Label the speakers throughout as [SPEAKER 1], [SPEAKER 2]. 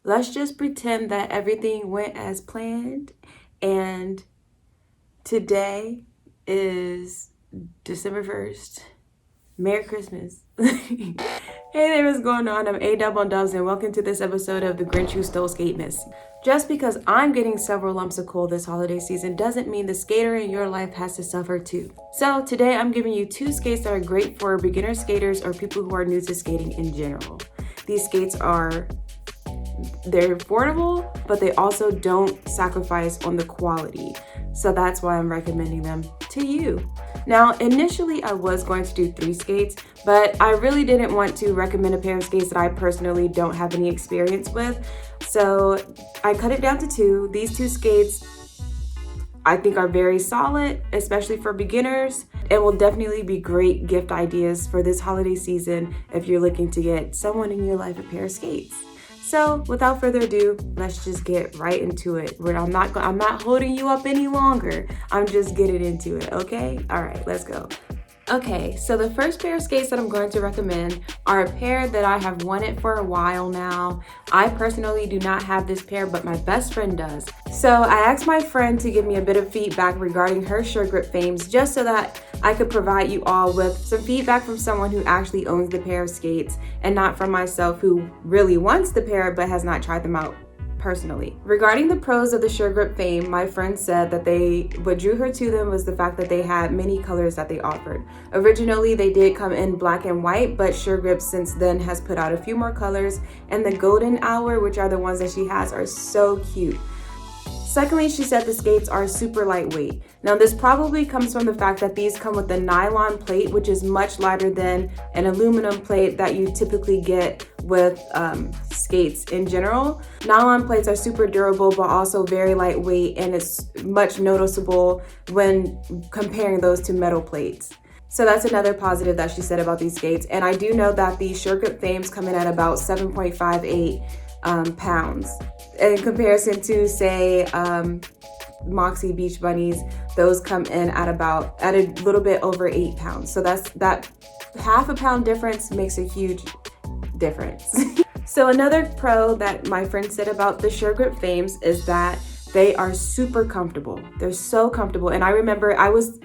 [SPEAKER 1] let's just pretend that everything went as planned, and today is December 1st. Merry Christmas. Hey there, what's going on? I'm A-Dub on Dubs, and welcome to this episode of The Grinch Who Stole Skatemas. Just because I'm getting several lumps of coal this holiday season doesn't mean the skater in your life has to suffer too. So today I'm giving you 2 skates that are great for beginner skaters or people who are new to skating in general. These skates they're affordable, but they also don't sacrifice on the quality. So that's why I'm recommending them to you. Now, initially I was going to do 3 skates, but I really didn't want to recommend a pair of skates that I personally don't have any experience with. So I cut it down to 2. These 2 skates I think are very solid, especially for beginners, and will definitely be great gift ideas for this holiday season if you're looking to get someone in your life a pair of skates. So without further ado, let's just get right into it. I'm not holding you up any longer. I'm just getting into it, okay? All right, let's go. Okay, so the first pair of skates that I'm going to recommend are a pair that I have wanted for a while now. I personally do not have this pair, but my best friend does. So I asked my friend to give me a bit of feedback regarding her SureGrip Fames, just so that I could provide you all with some feedback from someone who actually owns the pair of skates and not from myself who really wants the pair but has not tried them out personally. Regarding the pros of the SureGrip Fame, my friend said that what drew her to them was the fact that they had many colors that they offered. Originally, they did come in black and white, but SureGrip since then has put out a few more colors, and the golden hour, which are the ones that she has, are so cute. Secondly, she said the skates are super lightweight. Now, this probably comes from the fact that these come with a nylon plate, which is much lighter than an aluminum plate that you typically get with skates in general. Nylon plates are super durable, but also very lightweight, and it's much noticeable when comparing those to metal plates. So that's another positive that she said about these skates. And I do know that the SureGrip Fames come in at about 7.58 pounds. In comparison to, say, Moxie Beach Bunnies, those come in at a little bit over 8 pounds. So that half a pound difference makes a huge difference. So another pro that my friend said about the SureGrip Fames is that they are super comfortable. They're so comfortable. And I remember I was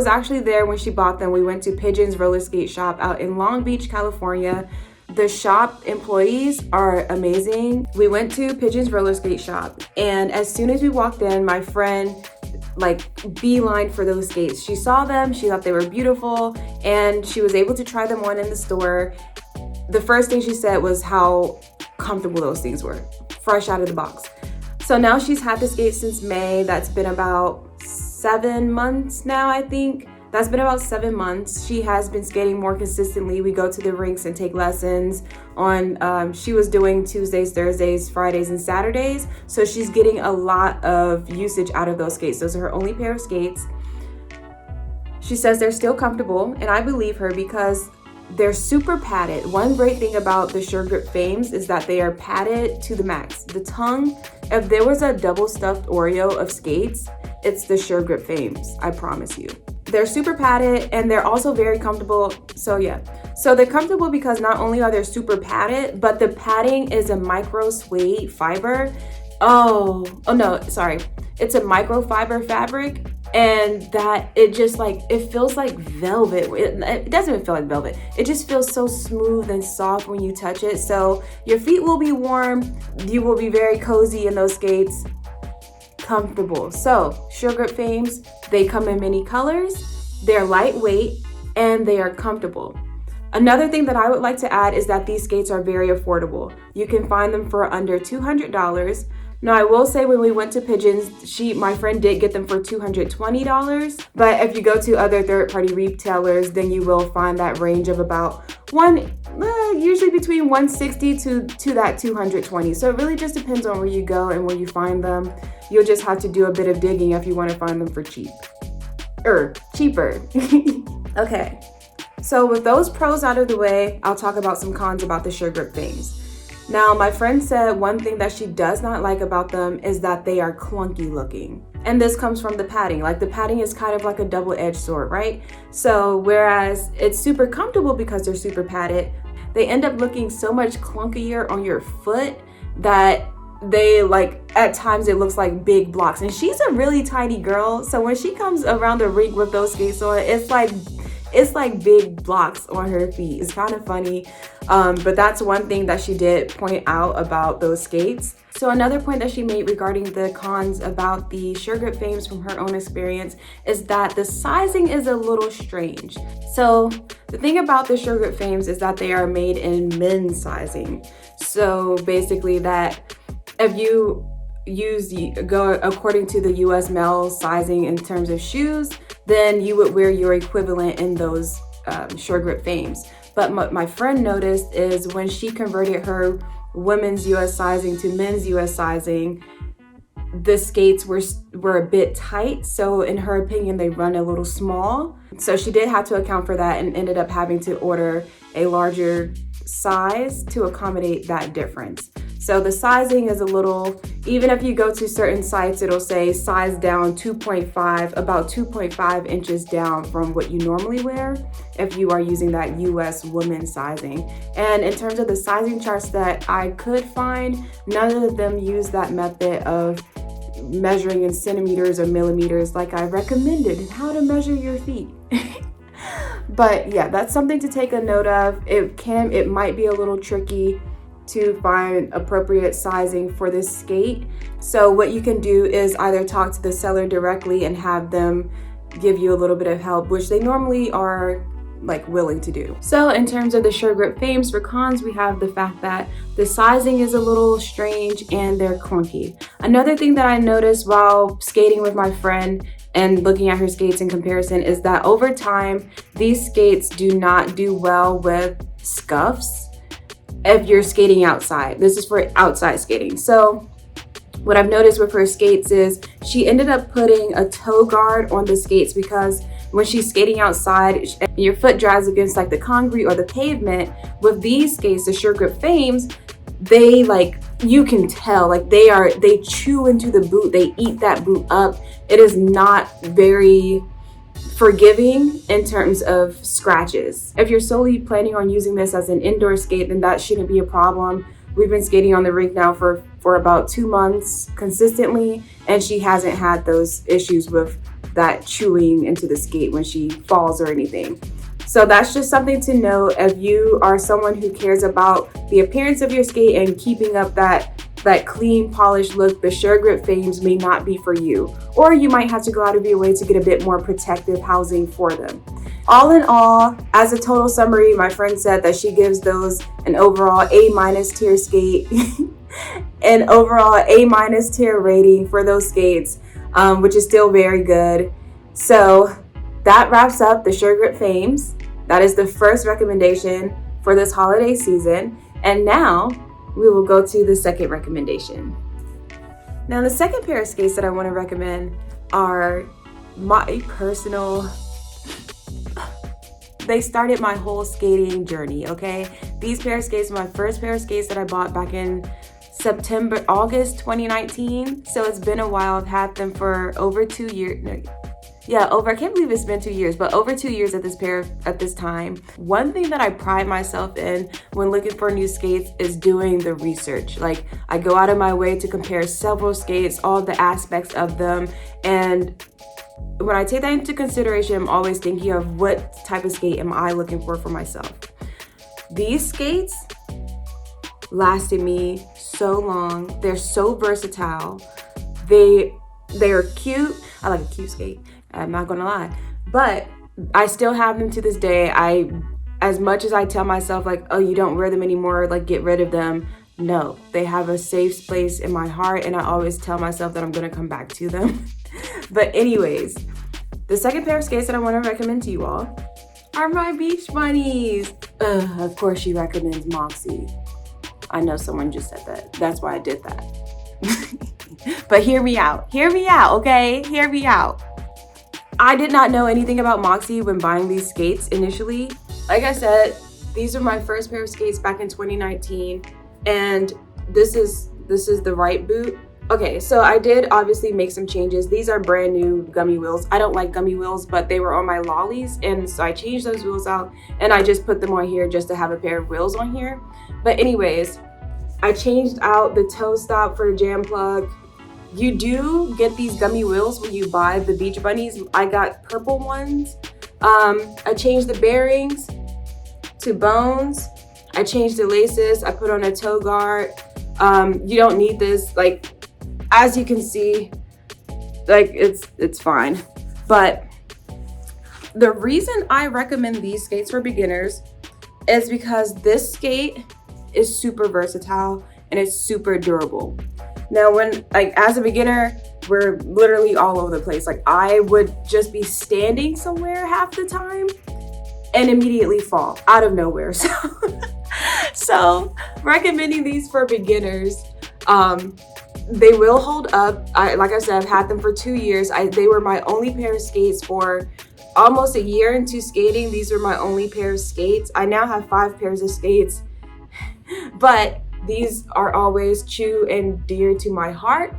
[SPEAKER 1] actually there when she bought them. We went to Pigeon's roller skate shop out in Long Beach, California. The shop employees are amazing. We went to Pigeon's roller skate shop, and as soon as we walked in, my friend beeline for those skates. She saw them, she thought they were beautiful, and she was able to try them on in the store. The first thing she said was how comfortable those things were, fresh out of the box. So now she's had the skates since May. That's been about 7 months now, I think. That's been about 7 months. She has been skating more consistently. We go to the rinks and take lessons on, she was doing Tuesdays, Thursdays, Fridays, and Saturdays. So she's getting a lot of usage out of those skates. Those are her only pair of skates. She says they're still comfortable, and I believe her because they're super padded. One great thing about the SureGrip Fames is that they are padded to the max. The tongue, if there was a double stuffed Oreo of skates, it's the SureGrip Fames, I promise you. They're super padded, and they're also very comfortable. So yeah, so they're comfortable because not only are they super padded, but the padding is a micro suede fiber. Oh no, sorry. It's a microfiber fabric, and that it feels like velvet. It doesn't even feel like velvet. It just feels so smooth and soft when you touch it. So your feet will be warm. You will be very cozy in those skates. Comfortable. So SureGrip Fames, they come in many colors, they're lightweight, and they are comfortable. Another thing that I would like to add is that these skates are very affordable. You can find them for under $200. Now, I will say when we went to Pigeons, my friend did get them for $220, but if you go to other third-party retailers, then you will find that range of about usually between $160 to that $220. So it really just depends on where you go and where you find them. You'll just have to do a bit of digging if you want to find them for cheaper. Okay, so with those pros out of the way, I'll talk about some cons about the SureGrip Fames. Now, my friend said one thing that she does not like about them is that they are clunky looking. And this comes from the padding. Like, the padding is kind of like a double-edged sword, right? So whereas it's super comfortable because they're super padded, they end up looking so much clunkier on your foot that they like, at times it looks like big blocks, and she's a really tiny girl, so when she comes around the rink with those skates on, it's like big blocks on her feet. It's kind of funny, but that's one thing that she did point out about those skates. So another point that she made regarding the cons about the SureGrip Fames from her own experience is that the sizing is a little strange. So the thing about the SureGrip Fames is that they are made in men's sizing. So basically that if you go according to the US male sizing in terms of shoes, then you would wear your equivalent in those SureGrip Fames. But what my friend noticed is when she converted her women's US sizing to men's US sizing, the skates were a bit tight. So in her opinion, they run a little small. So she did have to account for that and ended up having to order a larger size to accommodate that difference. So the sizing is a little, even if you go to certain sites, it'll say size down 2.5, about 2.5 inches down from what you normally wear if you are using that US women's sizing. And in terms of the sizing charts that I could find, none of them use that method of measuring in centimeters or millimeters like I recommended in how to measure your feet. But yeah, that's something to take a note of. It might be a little tricky to find appropriate sizing for this skate. So what you can do is either talk to the seller directly and have them give you a little bit of help, which they normally are like willing to do. So in terms of the SureGrip Fames, for cons, we have the fact that the sizing is a little strange and they're clunky. Another thing that I noticed while skating with my friend and looking at her skates in comparison is that over time, these skates do not do well with scuffs if you're skating outside. This is for outside skating. So what I've noticed with her skates is she ended up putting a toe guard on the skates, because when she's skating outside, your foot drives against like the concrete or the pavement. With these skates, the SureGrip Fames, they like, you can tell like they chew into the boot, they eat that boot up. It is not very forgiving in terms of scratches. If you're solely planning on using this as an indoor skate, then that shouldn't be a problem. We've been skating on the rink now for about 2 months consistently, and she hasn't had those issues with that chewing into the skate when she falls or anything. So that's just something to know. If you are someone who cares about the appearance of your skate and keeping up that clean, polished look, the SureGrip Fames may not be for you. Or you might have to go out of your way to get a bit more protective housing for them. All in all, as a total summary, my friend said that she gives those an overall A- tier skate, an overall A- tier rating for those skates, which is still very good. So that wraps up the SureGrip Fames. That is the first recommendation for this holiday season. And now we will go to the second recommendation. Now, the second pair of skates that I want to recommend are my personal, they started my whole skating journey, okay? These pair of skates are my first pair of skates that I bought back in August 2019. So it's been a while. I've had them for over 2 years. I can't believe it's been 2 years, but over 2 years at this time. One thing that I pride myself in when looking for new skates is doing the research. Like, I go out of my way to compare several skates, all the aspects of them. And when I take that into consideration, I'm always thinking of what type of skate am I looking for myself. These skates lasted me so long. They're so versatile. They are cute. I like a cute skate. I'm not gonna lie, but I still have them to this day. As much as I tell myself like, oh, you don't wear them anymore, like get rid of them. No, they have a safe place in my heart, and I always tell myself that I'm gonna come back to them. But anyways, the second pair of skates that I want to recommend to you all are my beach bunnies. Of course she recommends Moxie. I know someone just said that. That's why I did that. But hear me out, okay? Hear me out. I did not know anything about Moxie when buying these skates initially. Like I said, these are my first pair of skates back in 2019, and this is the right boot. Okay, so I did obviously make some changes. These are brand new gummy wheels. I don't like gummy wheels, but they were on my lollies, and so I changed those wheels out, and I just put them on here just to have a pair of wheels on here. But anyways, I changed out the toe stop for the jam plug. You do get these gummy wheels when you buy the Beach Bunnies. I got purple ones. I changed the bearings to bones. I changed the laces. I put on a toe guard. You don't need this. Like, as you can see, like it's fine. But the reason I recommend these skates for beginners is because this skate is super versatile and it's super durable. Now, when, like, as a beginner, we're literally all over the place. Like, I would just be standing somewhere half the time and immediately fall out of nowhere. So recommending these for beginners. They will hold up. Like I said, I've had them for 2 years. They were my only pair of skates for almost a year into skating. These were my only pair of skates. I now have 5 pairs of skates, but these are always true and dear to my heart.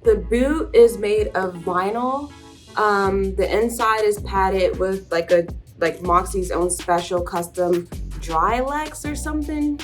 [SPEAKER 1] The boot is made of vinyl. The inside is padded with like Moxie's own special custom Drylex or something.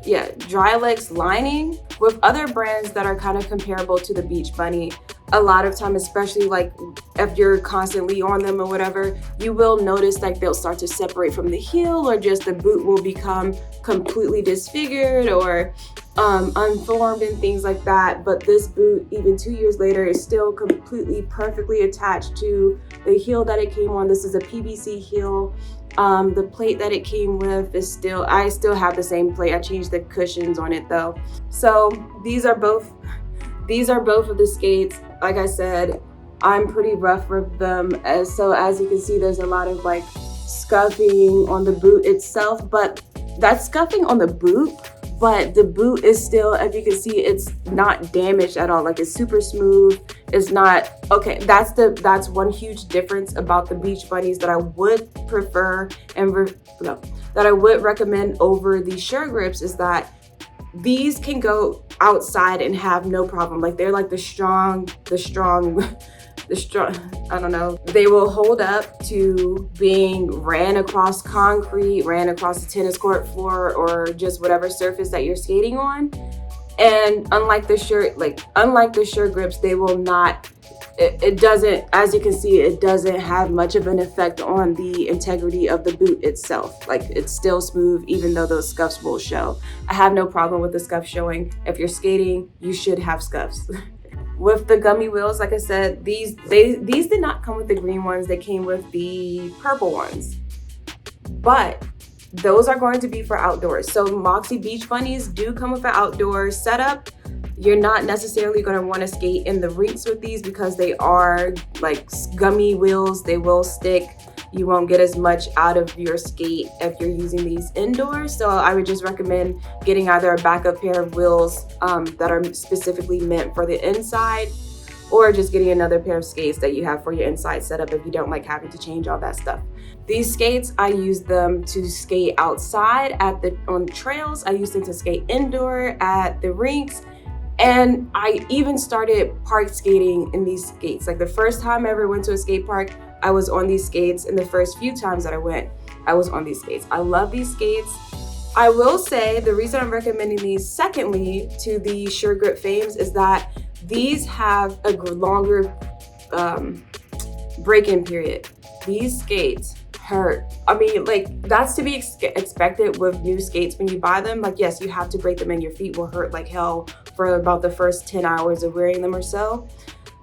[SPEAKER 1] Yeah, Drylex lining. With other brands that are kind of comparable to the Beach Bunny, a lot of time, especially like if you're constantly on them or whatever, you will notice like they'll start to separate from the heel, or just the boot will become completely disfigured or unformed and things like that. But this boot, even 2 years later, is still completely perfectly attached to the heel that it came on. This is a PVC heel. The plate that it came with is I still have the same plate. I changed the cushions on it though. So these are both of the skates. Like I said, I'm pretty rough with them. So as you can see, there's a lot of like scuffing on the boot itself, but that's scuffing on the boot, but the boot is still, if you can see, it's not damaged at all. Like, it's super smooth. It's not, okay, that's one huge difference about the Beach Bunnies that I would prefer and that I would recommend over the SureGrips, is that these can go outside and have no problem. Like, they're like the strong, I don't know. They will hold up to being ran across concrete, ran across the tennis court floor, or just whatever surface that you're skating on. And unlike the SureGrips, they will not, it doesn't, as you can see, it doesn't have much of an effect on the integrity of the boot itself. Like, it's still smooth, even though those scuffs will show. I have no problem with the scuff showing. If you're skating, you should have scuffs. With the gummy wheels, like I said, these did not come with the green ones. They came with the purple ones. But those are going to be for outdoors. So Moxie Beach Bunnies do come with an outdoor setup. You're not necessarily going to want to skate in the rinks with these because they are like gummy wheels. They will stick. You won't get as much out of your skate if you're using these indoors. So I would just recommend getting either a backup pair of wheels that are specifically meant for the inside, or just getting another pair of skates that you have for your inside setup if you don't like having to change all that stuff. These skates, I use them to skate outside on trails. I use them to skate indoor at the rinks. And I even started park skating in these skates. Like, the first time I ever went to a skate park, I was on these skates, and the first few times that I went, I was on these skates. I love these skates. I will say the reason I'm recommending these secondly to the SureGrip Fames is that these have a longer break-in period. These skates hurt. I mean, like, that's to be expected with new skates when you buy them. Like, yes, you have to break them and your feet will hurt like hell for about the first 10 hours of wearing them or so.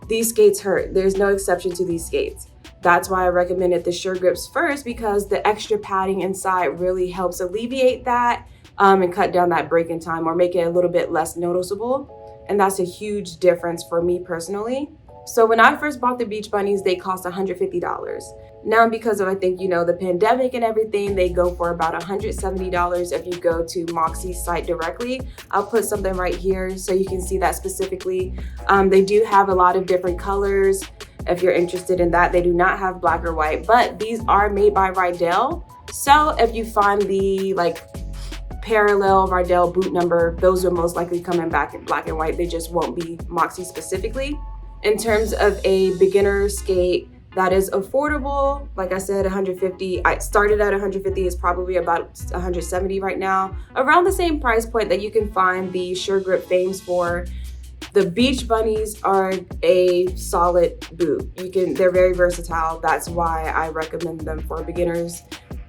[SPEAKER 1] These skates hurt. There's no exception to these skates. That's why I recommended the SureGrips first, because the extra padding inside really helps alleviate that and cut down that break-in time, or make it a little bit less noticeable. And that's a huge difference for me personally. So when I first bought the Beach Bunnies, they cost $150. Now, because of, I think, the pandemic and everything, they go for about $170 if you go to Moxie's site directly. I'll put something right here so you can see that specifically. They do have a lot of different colors. If you're interested in that, they do not have black or white, but these are made by Rydell. So if you find the parallel Rydell boot number, those will most likely come in back in black and white. They just won't be Moxie specifically. In terms of a beginner skate, that is affordable. Like I said, 150. I started at 150, is probably about 170 right now. Around the same price point that you can find the SureGrip Fames for. The Beach Bunnies are a solid boot. They're very versatile. That's why I recommend them for beginners,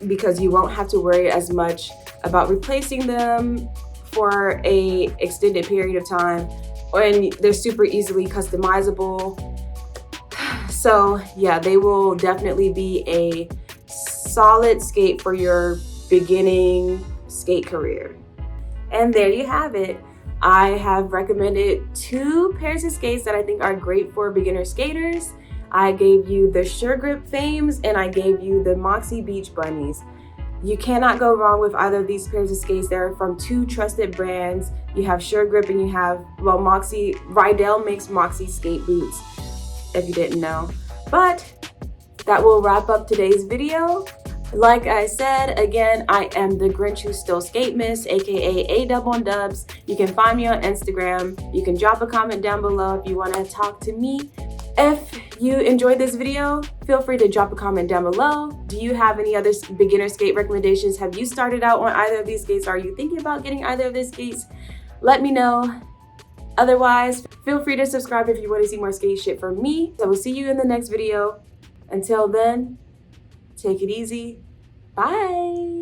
[SPEAKER 1] because you won't have to worry as much about replacing them for a extended period of time, and they're super easily customizable. So yeah, they will definitely be a solid skate for your beginning skate career. And there you have it. I have recommended 2 pairs of skates that I think are great for beginner skaters. I gave you the SureGrip Fames and I gave you the Moxie Beach Bunnies. You cannot go wrong with either of these pairs of skates. They're from 2 trusted brands. You have SureGrip and you have, well, Moxie. Rydell makes Moxie skate boots, if you didn't know. But that will wrap up today's video. Like I said, again, I am the Grinch Who Stole Skatemas, aka A-Dub on Dubs. You can find me on Instagram. You can drop a comment down below if you want to talk to me. If you enjoyed this video, feel free to drop a comment down below. Do you have any other beginner skate recommendations? Have you started out on either of these skates? Are you thinking about getting either of these skates? Let me know. Otherwise, feel free to subscribe if you want to see more skate shit from me. I will see you in the next video. Until then, take it easy. Bye.